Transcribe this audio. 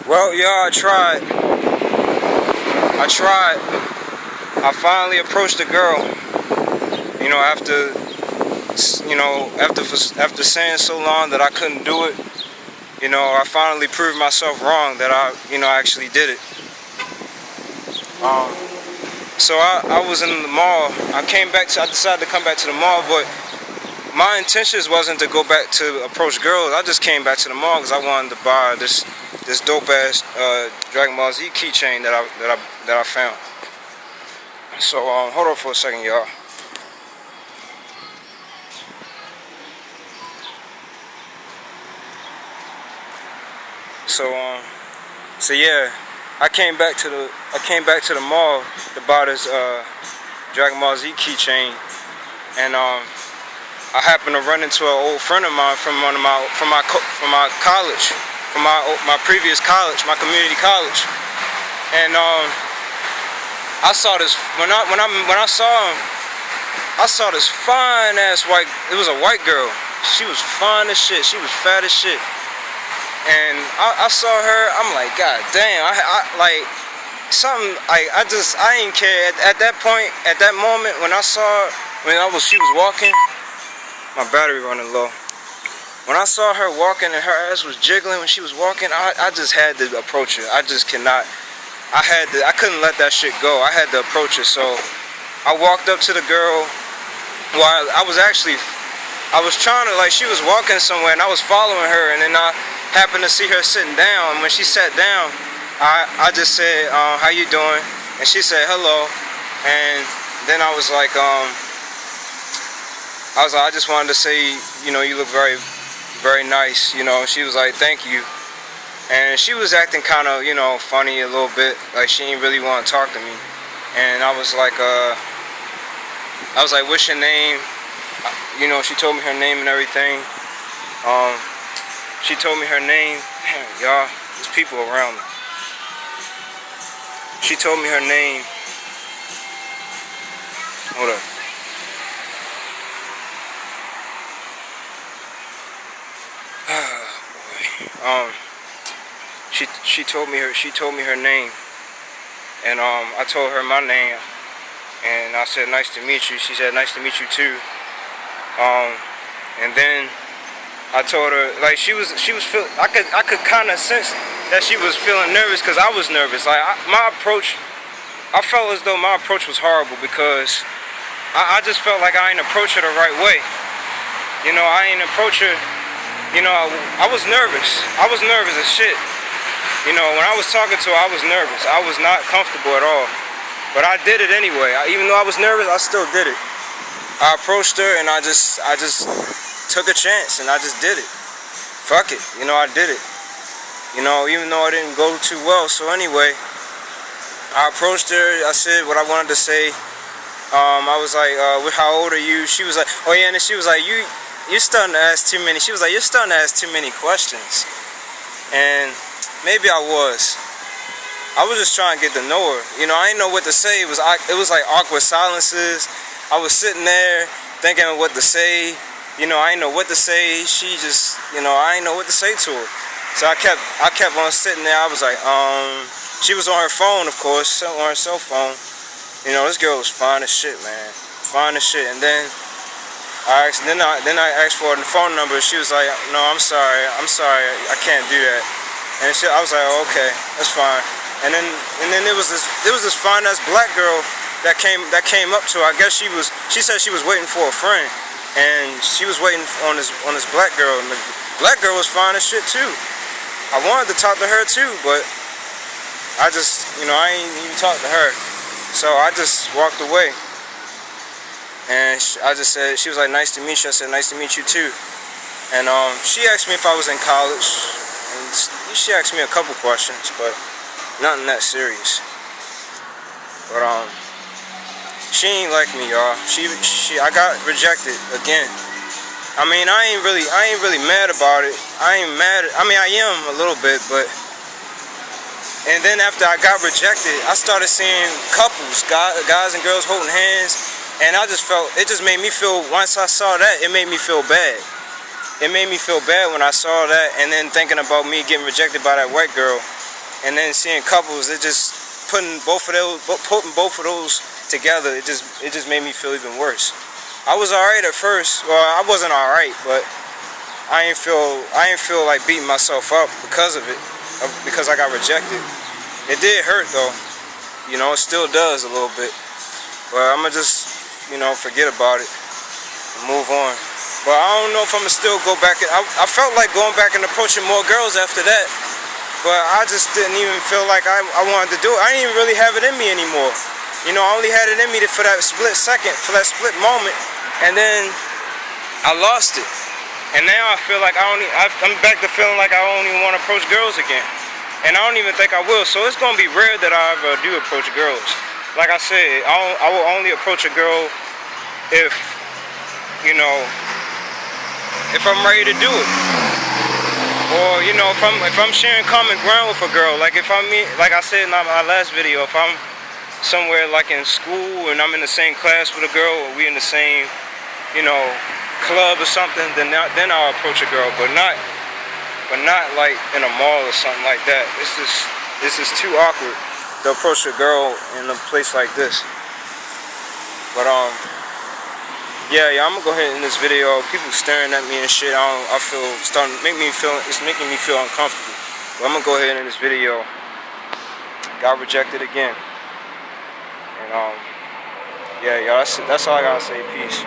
Well, yeah, I tried. I finally approached the girl. You know, after saying so long that I couldn't do it, you know, I finally proved myself wrong that I actually did it. So I was in the mall. I decided to come back to the mall, but my intentions wasn't to go back to approach girls. I just came back to the mall because I wanted to buy this dope ass Dragon Ball Z keychain that I found. So hold on for a second, y'all. So yeah, I came back to the mall to buy this Dragon Ball Z keychain, and I happened to run into an old friend of mine from my college, from my previous college, my community college, and I saw this when I saw him. I saw this fine ass it was a white girl. She was fine as shit. She was fat as shit. And I saw her. I'm like, God damn. I like something. I ain't care at that point. At that moment when she was walking. My battery running low. When I saw her walking and her ass was jiggling when she was walking, I just had to approach her. I just cannot. I couldn't let that shit go. I had to approach her. So I walked up to the girl. While I was trying to, like, she was walking somewhere and I was following her, and then I happened to see her sitting down. And when she sat down, I just said, how you doing? And she said, hello. And then I was like, I just wanted to say, you know, you look very, very nice. You know, she was like, thank you. And she was acting kind of, you know, funny a little bit. Like, she didn't really want to talk to me. And I was like, what's your name? You know, she told me her name and everything. She told me her name. Damn, y'all, there's people around me. She told me her name. Hold up. She told me her name, and I told her my name, and I said, nice to meet you. She said, nice to meet you too. And then I told her, like, she was feeling, I could kind of sense that she was feeling nervous because I was nervous. Like, I felt as though my approach was horrible because I just felt like I ain't approach her the right way. You know, I ain't approach her. You know, I was nervous. I was nervous as shit. You know, when I was talking to her, I was nervous. I was not comfortable at all. But I did it anyway. Even though I was nervous, I still did it. I approached her and I just took a chance and I just did it. Fuck it. You know, I did it. You know, even though I didn't go too well. So anyway, I approached her. I said what I wanted to say. I was like, how old are you? She was like, oh yeah, and then she was like, you're starting to ask too many. She was like, you're starting to ask too many questions. And maybe I was. I was just trying to get to know her. You know, I didn't know what to say. It was like awkward silences. I was sitting there thinking of what to say. You know, I didn't know what to say. She just, you know, I didn't know what to say to her. So I kept on sitting there. I was like, she was on her phone, of course, on her cell phone. You know, this girl was fine as shit, man. Fine as shit. And then I asked for her phone number. She was like, no, I'm sorry, I can't do that. And I was like, oh, okay, that's fine. And then there was this fine ass black girl that came up to her. I guess she said she was waiting for a friend, and she was waiting on this black girl. And the black girl was fine as shit too. I wanted to talk to her too, but I just, you know, I ain't even talked to her. So I just walked away. And I just said, she was like, nice to meet you. I said, nice to meet you too. And she asked me if I was in college. And she asked me a couple questions, but nothing that serious. But she ain't like me, y'all. I got rejected again. I mean, I ain't really mad about it. I ain't mad. I mean, I am a little bit, but. And then after I got rejected, I started seeing couples, guys and girls holding hands, and I just felt, it just made me feel. Once I saw that, it made me feel bad. It made me feel bad when I saw that, and then thinking about me getting rejected by that white girl, and then seeing couples, it just putting both of those together, it just made me feel even worse. I was alright at first. Well, I wasn't alright, but I ain't feel like beating myself up because of it, because I got rejected. It did hurt though, you know, it still does a little bit. But I'ma just, you know, forget about it and move on. But I don't know if I'ma still go back. I felt like going back and approaching more girls after that, but I just didn't even feel like I wanted to do it. I didn't even really have it in me anymore. You know, I only had it in me for that split second, for that split moment, and then I lost it. And now I feel like I'm back to feeling like I don't even want to approach girls again. And I don't even think I will. So it's going to be rare that I ever do approach girls. Like I said, I will only approach a girl if, you know, if I'm ready to do it. Or, you know, if I'm sharing common ground with a girl. Like if like I said in my last video, if I'm somewhere like in school and I'm in the same class with a girl, or we in the same, you know, club or something, then I'll approach a girl, but not like in a mall or something like that. This is too awkward to approach a girl in a place like this. But yeah, I'm gonna go ahead and end this video. People staring at me and shit. It's making me feel uncomfortable. But I'm gonna go ahead and end this video. Got rejected again. And yeah, y'all, that's all I gotta say. Peace.